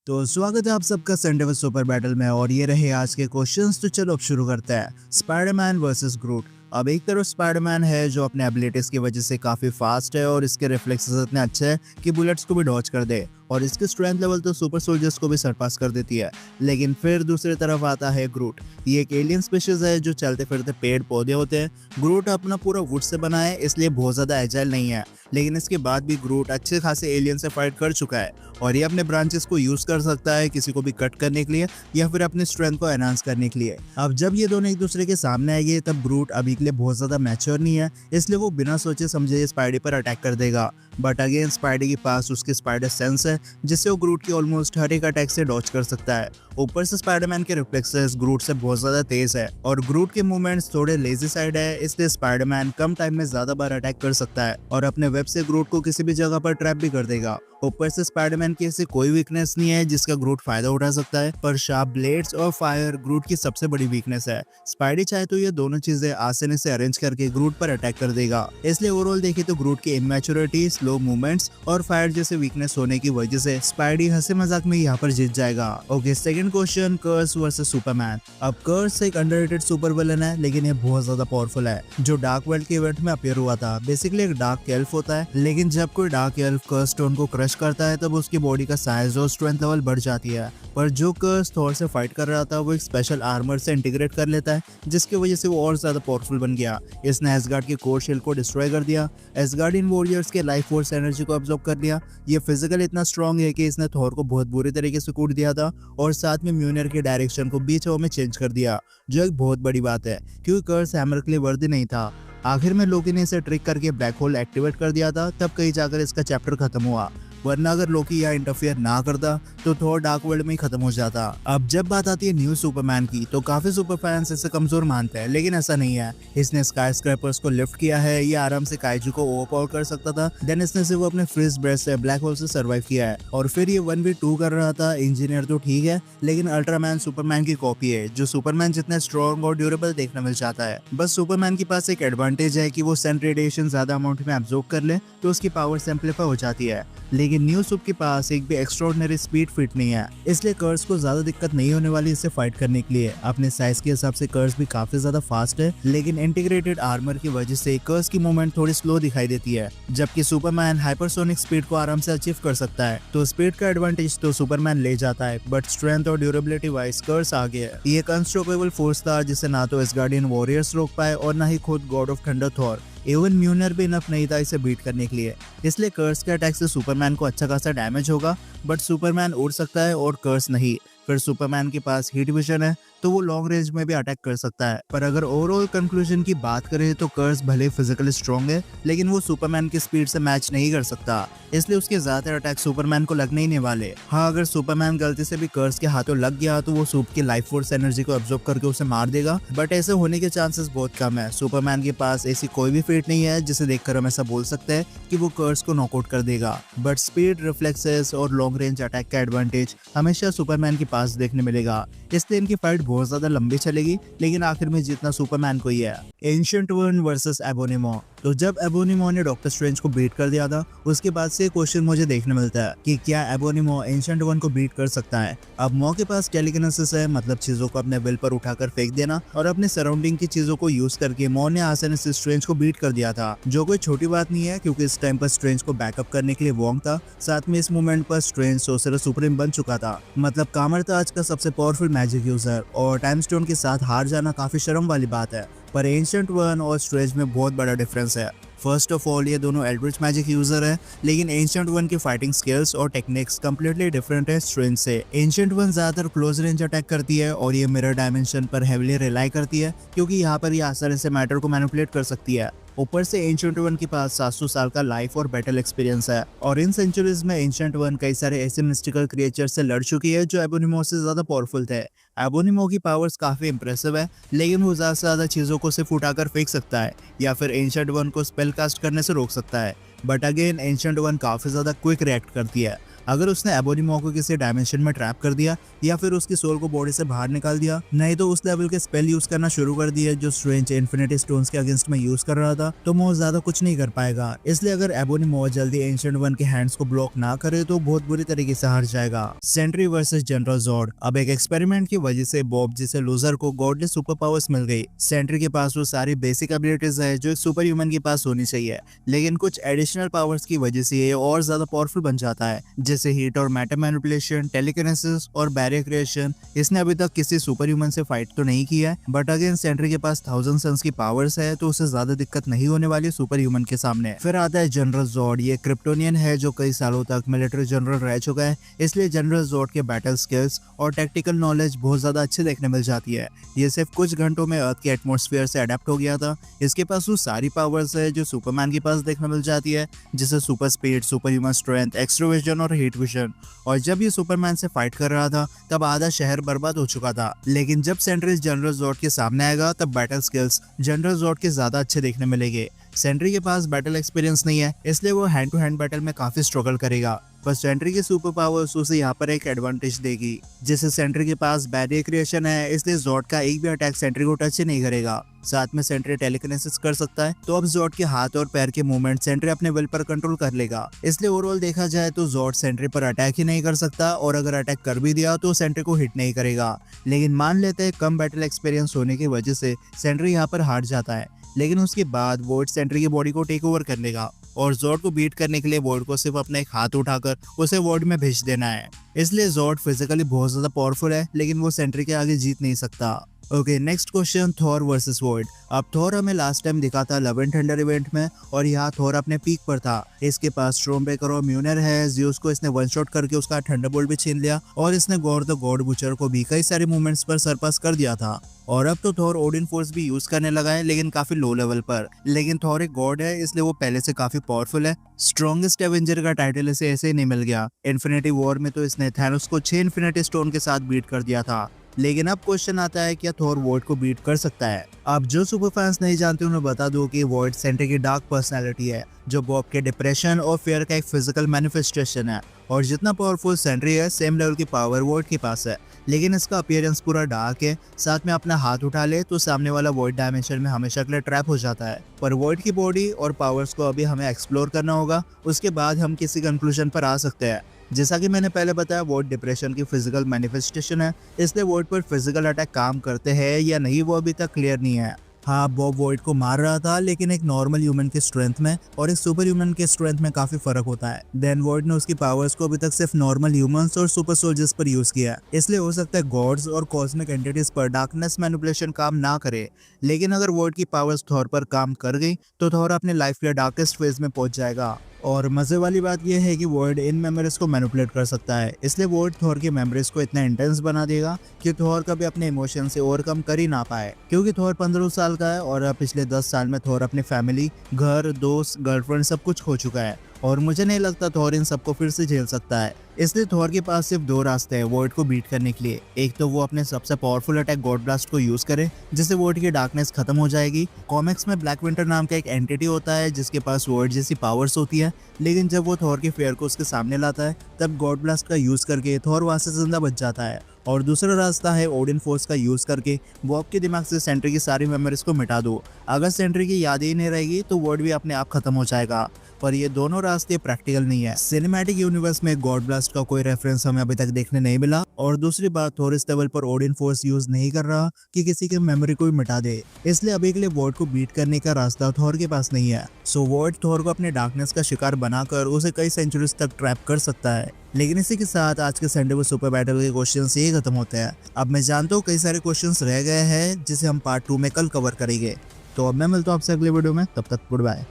तो स्वागत है आप सबका संडे विद सुपर बैटल में। और ये रहे आज के क्वेश्चंस। तो चलो अब शुरू करते हैं। स्पाइडरमैन वर्सेस ग्रूट। अब एक तरफ स्पाइडरमैन है जो अपने एबिलिटीज की वजह से काफी फास्ट है और इसके रिफ्लेक्सेस इतने अच्छे हैं कि बुलेट्स को भी डॉज कर दे, और इसकी स्ट्रेंथ लेवल तो सुपर सोल्जर्स को भी सरपास कर देती है। लेकिन फिर दूसरी तरफ आता है ग्रूट। ये एक एलियन स्पीशीज है जो चलते फिरते पेड़ पौधे होते हैं। ग्रूट अपना पूरा वुड से बना है, इसलिए बहुत ज्यादा एजाइल नहीं है, लेकिन इसके बाद भी ग्रूट अच्छे खासे एलियन से फाइट कर चुका है और ये अपने ब्रांचेस को यूज कर सकता है किसी को भी कट करने के लिए या फिर अपनी स्ट्रेंथ को एनहांस करने के लिए। अब जब ये दोनों एक दूसरे के सामने आएंगे तब ग्रूट अभी के लिए बहुत ज्यादा मैच्योर नहीं है, इसलिए वो बिना सोचे समझे स्पाइडी पर अटैक कर देगा। बट अगेन स्पाइडी के पास उसकी स्पाइडर सेंस है जिससे वो ग्रूट की ऑलमोस्ट हर एक अटैक से डॉज कर सकता है। ऊपर से स्पाइडरमैन के रिफ्लेक्सेस ग्रूट से बहुत ज्यादा तेज है और ग्रूट के मूवमेंट्स थोड़े लेजी साइड है, इसलिए स्पाइडरमैन कम टाइम में ज्यादा बार अटैक कर सकता है और अपने वेब से ग्रूट को किसी भी जगह पर ट्रैप भी कर देगा। ऊपर से स्पाइडरमैन की ऐसी कोई वीकनेस नहीं है जिसका ग्रूट फायदा उठा सकता है, पर शार्प ब्लेड्स और फायर ग्रूट की सबसे बड़ी वीकनेस है। स्पाइडी चाहे तो ये दोनों चीजें आसानी से अरेंज करके ग्रूट पर अटैक कर देगा, इसलिए ओवरऑल देखे तो ग्रूट की इमैच्योरिटी, स्लो मूवमेंट्स और फायर जैसे वीकनेस होने की वजह से स्पाइडी हंसी मजाक में यहाँ पर जीत जाएगा। ओके, सेकंड क्वेश्चन, कर्स वर्सेस सुपरमैन। अब कर्स एक अंडररेटेड सुपर विलन है, लेकिन ये बहुत ज्यादा पावरफुल है। जो डार्क वर्ल्ड के इवेंट में अपीयर हुआ था, बेसिकली एक डार्क एल्फ होता है, लेकिन जब कोई डार्क एल्फ कर्स स्टोन को क्रश करता है तब उसकी बॉडी का साइज और स्ट्रेंथ लेवल बढ़ जाती है। पर जो कर्स थॉर से फाइट कर रहा था वो एक स्पेशल आर्मर से इंटीग्रेट कर लेता है, जिसकी वजह से वो और ज्यादा पावरफुल बन गया। इसने एसगार्ड के कोर शील्ड को डिस्ट्रॉय कर दिया, एसगार्डियन वॉरियर्स के लाइफ फोर्स एनर्जी को अब्सॉर्ब कर लिया। ये फिजिकल इतना स्ट्रॉन्ग है कि इसने थॉर को बहुत बुरी तरीके से कूट दिया था और साथ में म्यूनिर के डायरेक्शन को बीच में चेंज कर दिया, जो एक बहुत बड़ी बात है क्योंकि कर्स हैमर के लिए वर्दी नहीं था। आखिर में लोकी ने इसे ट्रिक करके ब्लैक होल एक्टिवेट कर दिया था, तब कहीं जाकर इसका चैप्टर खत्म हुआ, वरना अगर लोकी यहाँ इंटरफियर ना करता तो थॉर डार्क वर्ल्ड में ही खत्म हो जाता। अब जब बात आती है न्यू सुपरमैन की तो काफी सुपर फैंस इसे कमजोर मानते हैं, लेकिन ऐसा नहीं है। इसने स्काई स्क्रैपर्स को लिफ्ट किया है, ये आराम से काइजू को ओवरपावर कर सकता था। देन इसने सिर्फ अपने फ्रीज ब्रेथ से ब्लैक होल से सर्वाइव किया है और फिर ये 1v2 कर रहा था। इंजीनियर तो ठीक है, लेकिन अल्ट्रामैन सुपरमैन की कॉपी है जो सुपरमैन जितना स्ट्रॉन्ग और ड्यूरेबल देखने मिल जाता है। बस सुपरमैन के पास एक एडवांटेज है कि वो सन रेडिएशन ज्यादा अमाउंट में एब्जॉर्ब कर ले तो उसकी पावर सिंपलीफाई हो जाती है, लेकिन न्यू सुप के पास एक भी एक्स्ट्राऑर्डिनरी स्पीड फिट नहीं है, इसलिए कर्स को ज्यादा दिक्कत नहीं होने वाली इससे फाइट करने के लिए। अपने साइज के हिसाब से कर्स भी काफी ज्यादा फास्ट है, लेकिन इंटीग्रेटेड आर्मर की वजह से कर्स की मूवमेंट थोड़ी स्लो दिखाई देती है, जबकि सुपरमैन हाइपरसोनिक स्पीड को आराम से अचीव कर सकता है। तो स्पीड का एडवांटेज तो सुपरमैन ले जाता है, बट स्ट्रेंथ और ड्यूरेबिलिटी वाइज कर्स आगे है। ये एक अनस्टॉपेबल फोर्स था जिसे ना तो एसगार्डियन वॉरियर्स रोक पाए और ना ही खुद God of thunder Thor. Even म्यूनर भी इनफ नहीं था इसे बीट करने के लिए, इसलिए कर्स के अटैक से सुपरमैन को अच्छा खासा डैमेज होगा, बट सुपरमैन उड़ सकता है और कर्स नहीं। फिर सुपरमैन के पास हीट विजन है तो वो लॉन्ग रेंज में भी अटैक कर सकता है। पर अगर ओवरऑल कंक्लूजन की बात करें तो कर्स भले फिजिकली स्ट्रॉन्ग है, लेकिन वो सुपरमैन की स्पीड से मैच नहीं कर सकता, इसलिए उसके ज्यादातर अटैक सुपरमैन को लगने ही नहीं वाले। हाँ, अगर सुपरमैन गलती से भी कर्स के हाथों लग गया तो वो सूप की लाइफ फोर्स एनर्जी को अब्सॉर्ब करके उसे मार देगा, बट ऐसे होने के चांसेस बहुत कम है। सुपरमैन के पास ऐसी कोई भी फेट नहीं है जिसे देखकर हम ऐसा बोल सकते हैं कि वो कर्स को नॉकआउट कर देगा, बट स्पीड, रिफ्लेक्सेस और लॉन्ग रेंज अटैक का एडवांटेज हमेशा सुपरमैन के पास देखने मिलेगा, इसलिए इनकी फाइट बहुत ज्यादा लंबी चलेगी, लेकिन आखिर में जीतना सुपरमैन को ही है। Ancient One versus Ebony Maw. तो जब एबोनिमो ने डॉक्टर स्ट्रेंज को बीट कर दिया था, उसके बाद से क्वेश्चन मुझे देखने मिलता है कि क्या एबोनिमो एंशिएंट वन को बीट कर सकता है। अब मो के पास टेलीकिनेसिस है, मतलब चीजों को अपने विल पर उठाकर फेंक देना, और अपने सराउंडिंग की चीजों को यूज करके मो ने आसानी से स्ट्रेंज को बीट कर दिया था, जो कोई छोटी बात नहीं है क्योंकि इस टाइम पर स्ट्रेंज को बैकअप करने के लिए वोंग था। साथ में इस मोमेंट पर स्ट्रेंज सोर्सरर सुप्रीम बन चुका था, मतलब कामर था आज का सबसे पावरफुल मैजिक यूजर, और टाइम स्टोन के साथ हार जाना काफी शर्म वाली बात है। पर एंशिएंट वन और स्ट्रेंज में बहुत बड़ा डिफरेंस है। फर्स्ट ऑफ ऑल, ये दोनों एल्ड्रिच मैजिक यूजर है, लेकिन एंशिएंट वन की फाइटिंग स्किल्स और टेक्निक्स कंप्लीटली डिफरेंट है स्ट्रेंज से। एंशिएंट वन ज्यादातर क्लोज रेंज अटैक करती है और ये मिरर डायमेंशन पर हेवीली रिलाई करती है, क्योंकि यहाँ पर ये आसानी से मैटर को मैनिपुलेट कर सकती है। ऊपर से एंशिएंट वन के पास 700 साल का लाइफ और बैटल एक्सपीरियंस है, और इन सेंचुरीज में एंशिएंट वन कई सारे ऐसे मिस्टिकल क्रिएचर से लड़ चुकी है जो एबोनिमो से ज्यादा पावरफुल थे। एबोनिमो की पावर्स काफी इंप्रेसिव है, लेकिन वो ज्यादा से ज्यादा चीजों को सिर्फ उठाकर फेंक सकता है या फिर एंशिएंट वन को स्पेल कास्ट करने से रोक सकता है। बट अगेन एंशिएंट वन काफी ज्यादा क्विक रिएक्ट करती है, अगर उसने एबोनिमो को किसी डायमेंशन में ट्रैप कर दिया या फिर उसकी सोल को बॉडी से बाहर निकाल दिया, नहीं तो उस लेवल के स्पेल यूज करना शुरू कर दिया जो स्ट्रेंज इन्फिनिटी स्टोन्स के अगेंस्ट में यूज कर रहा था, तो वो ज्यादा कुछ नहीं कर पाएगा। इसलिए अगर एबोनिमो जल्दी एंशिएंट वन के हैंड्स को ब्लॉक ना करे तो बहुत बुरी तरीके से हार जाएगा। Sentry versus General Zod. अब एक एक्सपेरिमेंट की वजह से बॉब जैसे लूजर को गॉडली सुपर पावर्स मिल गई। सेंट्री के पास वो सारी बेसिक एबिलिटीज है जो एक सुपर ह्यूमन के पास होनी चाहिए, लेकिन कुछ एडिशनल पावर्स की वजह से ये और ज्यादा पावरफुल बन जाता है, जैसे हीट और मैटर मैनिपुलेशन, टेलीकिनेसिस और बैरियर क्रिएशन। इसने अभी तक किसी सुपर ह्यूमन से फाइट तो नहीं किया है, बट अगेन सेंट्री के पास 1000 सन्स की पावर्स है तो उसे ज्यादा दिक्कत नहीं होने वाली सुपर ह्यूमन के सामने। फिर आता है जनरल जॉर्ड। ये क्रिप्टोनियन है जो कई सालों तक मिलिट्री जनरल रह चुका है, इसलिए जनरल जॉर्ड के बैटल स्किल्स और टैक्टिकल नॉलेज बहुत ज्यादा अच्छे देखने मिल जाती है। ये सिर्फ कुछ घंटों में अर्थ के एटमॉस्फेयर से अडेप्ट हो गया था। इसके पास वो सारी पावर्स है जो सुपरमैन के पास देखने मिल जाती है, जैसे super speed, super human strength, extra vision और हीट विजन। और जब ये सुपरमैन से फाइट कर रहा था तब आधा शहर बर्बाद हो चुका था, लेकिन जब सेंट्री जनरल जॉर्ड के सामने आएगा तब बैटल स्किल्स जनरल जॉर्ड के ज्यादा अच्छे देखने मिलेंगे। सेंट्री के पास बैटल एक्सपीरियंस नहीं है, इसलिए वो हैंड टू हैंड बैटल में काफी स्ट्रगल करेगा। पर सेंट्री की सुपर पावर्स उसे यहाँ पर एक एडवांटेज देगी। जैसे सेंट्री के पास बैरियर क्रिएशन है, इसलिए जॉर्ड का एक भी अटैक सेंट्री को टच ही नहीं करेगा। साथ में सेंट्री टेलीकिनेसिस कर सकता है, तो अब जॉर्ड के हाथ और पैर के मूवमेंट सेंट्री अपने विल पर कंट्रोल कर लेगा। इसलिए ओवरऑल देखा जाए तो जॉर्ड सेंट्री पर अटैक ही नहीं कर सकता, और अगर अटैक कर भी दिया तो सेंट्री को हिट नहीं करेगा। लेकिन मान लेते हैं कम बैटल एक्सपीरियंस होने की वजह से सेंट्री यहाँ पर हार जाता है, लेकिन उसके बाद वॉइड सेंट्री की बॉडी को टेक ओवर कर लेगा और जॉर्ड को बीट करने के लिए वॉइड को सिर्फ अपना एक हाथ उठाकर उसे वॉइड में भेज देना है। इसलिए जॉर्ड फिजिकली बहुत ज्यादा पावरफुल है, लेकिन वो सेंट्री के आगे जीत नहीं सकता। Okay, next question, Thor versus void. अब थॉर हमें लास्ट टाइम दिखा था लव एंड थंडर इवेंट में, और यहाँ थॉर अपने पीक पर था। इसके पास स्टॉर्मब्रेकर और म्यूनर है। ज़्यूस को इसने वन शॉट करके उसका थंडरबोल्ट भी छीन लिया, और इसने गॉड द गॉड बुचर को भी कई सारे मूवमेंट्स पर सरपास कर दिया था। और अब तो थॉर ओडिन फोर्स भी यूज करने लगा है, लेकिन काफी लो लेवल पर। लेकिन थॉर एक गॉड है, इसलिए वो पहले से काफी पावरफुल है। स्ट्रॉन्गेस्ट एवेंजर का टाइटल इसे ऐसे ही नहीं मिल गया। इन्फिनिटी वॉर में तो इसने थैनोस को 6 इन्फिनिटी स्टोन के साथ बीट कर दिया था। लेकिन अब क्वेश्चन आता है, क्या थॉर वॉइड को बीट कर सकता है? अब जो सुपर फैंस नहीं जानते उन्हें बता दो कि वॉइड सेंट्री की डार्क पर्सनालिटी है, जो बॉब के डिप्रेशन और फियर का एक फिजिकल मैनिफेस्टेशन है। और जितना पावरफुल सेंट्री है, सेम लेवल की पावर वॉइड के पास है, लेकिन इसका अपीयरेंस पूरा डार्क है। साथ में अपना हाथ उठा ले तो सामने वाला वॉइड डायमेंशन में हमेशा के लिए ट्रैप हो जाता है। पर वॉइड की बॉडी और पावर्स को अभी हमें एक्सप्लोर करना होगा, उसके बाद हम किसी कंक्लूजन पर आ सकते हैं। जैसा कि मैंने पहले बताया, वॉइड डिप्रेशन की फिजिकल मैनिफेस्टेशन है, इसलिए वॉइड पर फिजिकल अटैक काम करते हैं या नहीं वो अभी तक क्लियर नहीं है। हाँ, बॉब वॉइड को मार रहा था, लेकिन एक नॉर्मल ह्यूमन के स्ट्रेंथ में और एक सुपर ह्यूमन के स्ट्रेंथ में काफी फर्क होता है। देन वॉइड ने उसकी पावर्स को अभी तक सिर्फ नॉर्मल ह्यूमंस और सुपर सोल्जर्स पर यूज किया, इसलिए हो सकता है गॉड्स और कॉस्मिक एंटिटीज पर डार्कनेस मैनिपुलेशन काम ना करे। लेकिन अगर वॉइड की पावर्स थॉर पर काम कर गई तो थॉर अपने लाइफ के डार्केस्ट फेज में पहुंच जाएगा। और मजे वाली बात यह है कि वॉइड इन मेमोरीज को मैनिपुलेट कर सकता है, इसलिए वॉइड थॉर की मेमोरीज को इतना इंटेंस बना देगा कि थॉर कभी अपने इमोशन से ओवरकम कर ही ना पाए। क्योंकि थॉर 15 साल का है और अब पिछले 10 साल में थॉर अपनी फैमिली, घर, दोस्त, गर्लफ्रेंड सब कुछ खो चुका है, और मुझे नहीं लगता थॉर इन सबको फिर से झेल सकता है। इसलिए थॉर के पास सिर्फ 2 रास्ते हैं वॉइड को बीट करने के लिए। एक तो वो अपने सबसे पावरफुल अटैक गॉड ब्लास्ट को यूज करे, जिससे वॉइड की डार्कनेस खत्म हो जाएगी। कॉमिक्स में ब्लैक विंटर नाम का एक एंटिटी होता है जिसके पास वॉइड जैसी पावर्स होती है, लेकिन जब वो थॉर के फेयर को उसके सामने लाता है तब गॉड ब्लास्ट का यूज करके थॉर वहां से जिंदा बच जाता है। और दूसरा रास्ता है ओडिन फोर्स का यूज करके बॉब के दिमाग से सेंट्री की सारी मेमोरीज को मिटा दो। अगर सेंट्री की यादें ही नहीं रहेगी तो वॉइड भी अपने आप खत्म हो जाएगा। पर ये दोनों रास्ते प्रैक्टिकल नहीं है। सिनेमैटिक यूनिवर्स में गॉड ब्लास्ट का कोई रेफरेंस हमें अभी तक देखने नहीं मिला, और दूसरी बात, थॉर इस लेवल पर ओडिन फोर्स यूज नहीं कर रहा कि किसी की मेमोरी को भी मिटा दे, इसलिए अभी के लिए वॉइड को बीट करने का रास्ता थॉर के पास नहीं है। सो वॉइड थॉर को अपने डार्कनेस का शिकार बनाकर उसे कई सेंचुरीज तक ट्रैप कर सकता है। लेकिन इसी के साथ आज के संडे सुपर बैटल के क्वेश्चंस ये खत्म होते हैं। अब मैं जानता हूँ कई सारे क्वेश्चंस रह गए हैं जिसे हम पार्ट 2 में कल कवर करेंगे। तो अब मैं मिलता हूँ आपसे अगले वीडियो में, तब तक गुड बाय।